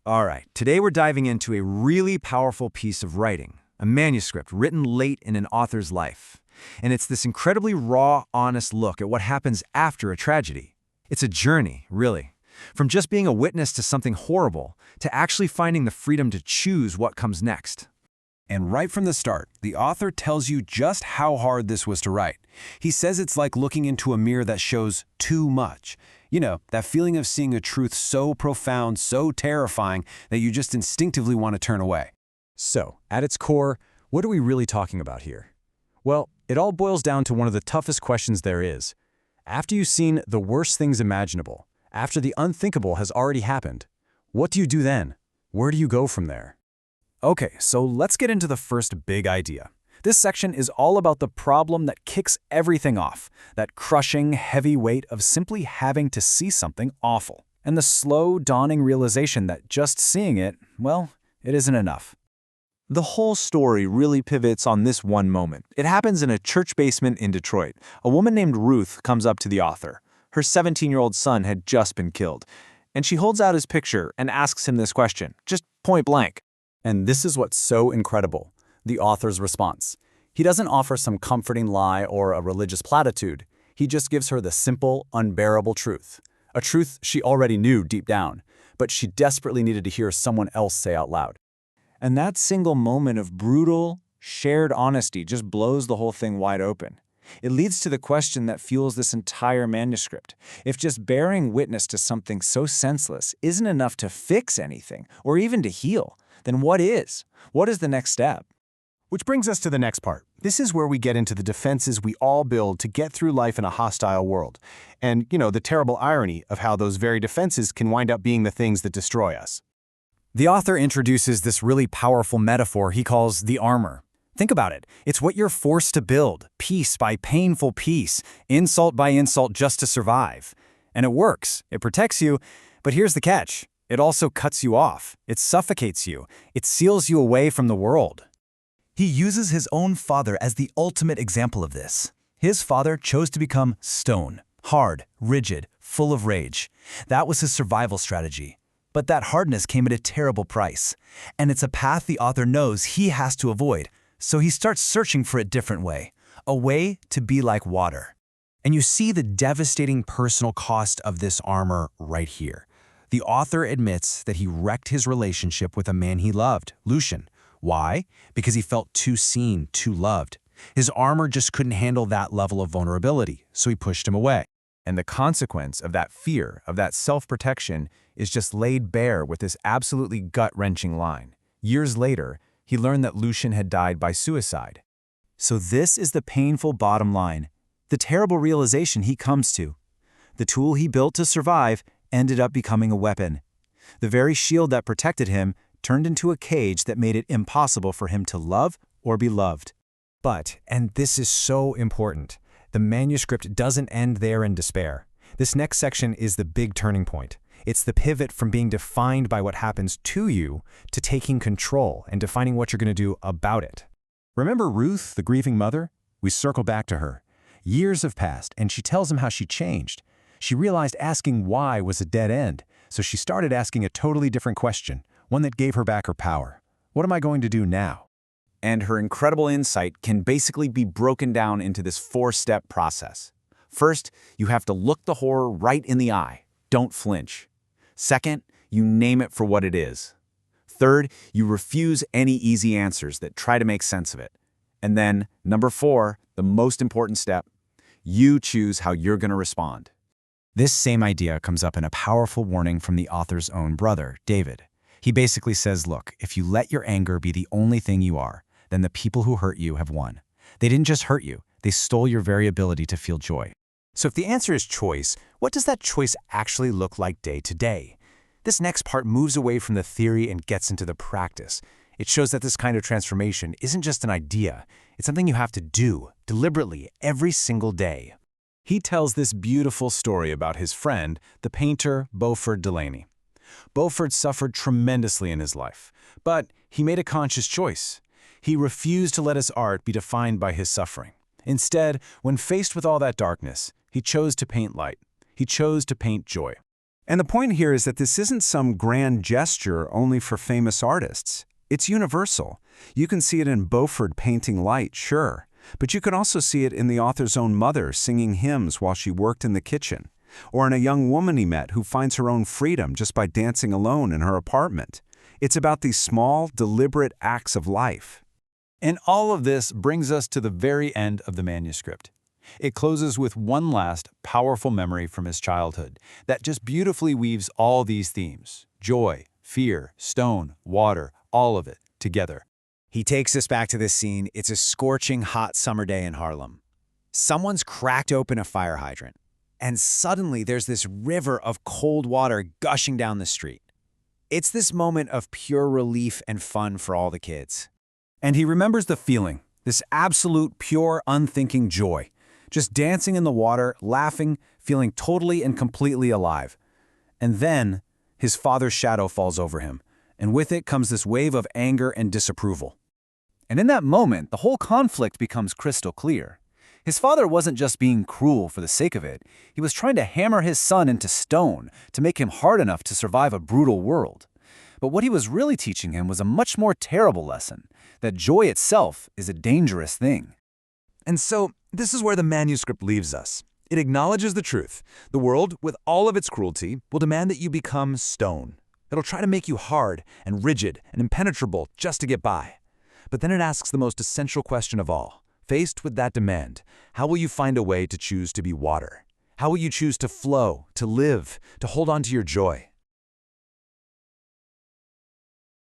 All right, today we're diving into a really powerful piece of writing, a manuscript written late in an author's life. And it's this incredibly raw, honest look at what happens after a tragedy. It's a journey, really. From just being a witness to something horrible, to actually finding the freedom to choose what comes next. And right from the start, the author tells you just how hard this was to write. He says it's like looking into a mirror that shows too much. You know, that feeling of seeing a truth so profound, so terrifying, that you just instinctively want to turn away. So, at its core, what are we really talking about here? Well, it all boils down to one of the toughest questions there is. After you've seen the worst things imaginable, after the unthinkable has already happened, what do you do then? Where do you go from there? Okay, so let's get into the first big idea. This section is all about the problem that kicks everything off, that crushing, heavy weight of simply having to see something awful, and the slow, dawning realization that just seeing it, well, it isn't enough. The whole story really pivots on this one moment. It happens in a church basement in Detroit. A woman named Ruth comes up to the author. Her 17-year-old son had just been killed, and she holds out his picture and asks him this question, just point blank. And this is what's so incredible, the author's response. He doesn't offer some comforting lie or a religious platitude. He just gives her the simple, unbearable truth. A truth she already knew deep down, but she desperately needed to hear someone else say out loud. And that single moment of brutal, shared honesty just blows the whole thing wide open. It leads to the question that fuels this entire manuscript. If just bearing witness to something so senseless isn't enough to fix anything, or even to heal, then what is? What is the next step? Which brings us to the next part. This is where we get into the defenses we all build to get through life in a hostile world. And, the terrible irony of how those very defenses can wind up being the things that destroy us. The author introduces this really powerful metaphor he calls the armor. Think about it. It's what you're forced to build, piece by painful piece, insult by insult just to survive. And it works. It protects you. But here's the catch. It also cuts you off. It suffocates you. It seals you away from the world. He uses his own father as the ultimate example of this. His father chose to become stone, hard, rigid, full of rage. That was his survival strategy. But that hardness came at a terrible price. And it's a path the author knows he has to avoid. So he starts searching for a different way, a way to be like water. And you see the devastating personal cost of this armor right here. The author admits that he wrecked his relationship with a man he loved, Lucian. Why? Because he felt too seen, too loved. His armor just couldn't handle that level of vulnerability, so he pushed him away. And the consequence of that fear, of that self-protection, is just laid bare with this absolutely gut-wrenching line. Years later, he learned that Lucian had died by suicide. So this is the painful bottom line, the terrible realization he comes to. The tool he built to survive ended up becoming a weapon. The very shield that protected him turned into a cage that made it impossible for him to love or be loved. But, and this is so important, the manuscript doesn't end there in despair. This next section is the big turning point. It's the pivot from being defined by what happens to you to taking control and defining what you're going to do about it. Remember Ruth, the grieving mother? We circle back to her. Years have passed, and she tells him how she changed. She realized asking why was a dead end, so she started asking a totally different question, one that gave her back her power. What am I going to do now? And her incredible insight can basically be broken down into this four-step process. First, you have to look the horror right in the eye. Don't flinch. Second, you name it for what it is. Third, you refuse any easy answers that try to make sense of it. And then, number 4, the most important step, you choose how you're going to respond. This same idea comes up in a powerful warning from the author's own brother, David. He basically says, look, if you let your anger be the only thing you are, then the people who hurt you have won. They didn't just hurt you, they stole your very ability to feel joy. So if the answer is choice, what does that choice actually look like day to day? This next part moves away from the theory and gets into the practice. It shows that this kind of transformation isn't just an idea, it's something you have to do, deliberately, every single day. He tells this beautiful story about his friend, the painter Beauford Delaney. Beauford suffered tremendously in his life, but he made a conscious choice. He refused to let his art be defined by his suffering. Instead, when faced with all that darkness, he chose to paint light. He chose to paint joy. And the point here is that this isn't some grand gesture only for famous artists. It's universal. You can see it in Beauford painting light, sure, but you can also see it in the author's own mother singing hymns while she worked in the kitchen, or in a young woman he met who finds her own freedom just by dancing alone in her apartment. It's about these small, deliberate acts of life. And all of this brings us to the very end of the manuscript. It closes with one last, powerful memory from his childhood that just beautifully weaves all these themes: joy, fear, stone, water, all of it together. He takes us back to this scene. It's a scorching hot summer day in Harlem. Someone's cracked open a fire hydrant, and suddenly there's this river of cold water gushing down the street. It's this moment of pure relief and fun for all the kids. And he remembers the feeling, this absolute, pure, unthinking joy. Just dancing in the water, laughing, feeling totally and completely alive. And then, his father's shadow falls over him, and with it comes this wave of anger and disapproval. And in that moment, the whole conflict becomes crystal clear. His father wasn't just being cruel for the sake of it. He was trying to hammer his son into stone to make him hard enough to survive a brutal world. But what he was really teaching him was a much more terrible lesson, that joy itself is a dangerous thing. And so, this is where the manuscript leaves us. It acknowledges the truth. The world, with all of its cruelty, will demand that you become stone. It'll try to make you hard and rigid and impenetrable just to get by. But then it asks the most essential question of all. Faced with that demand, how will you find a way to choose to be water? How will you choose to flow, to live, to hold on to your joy?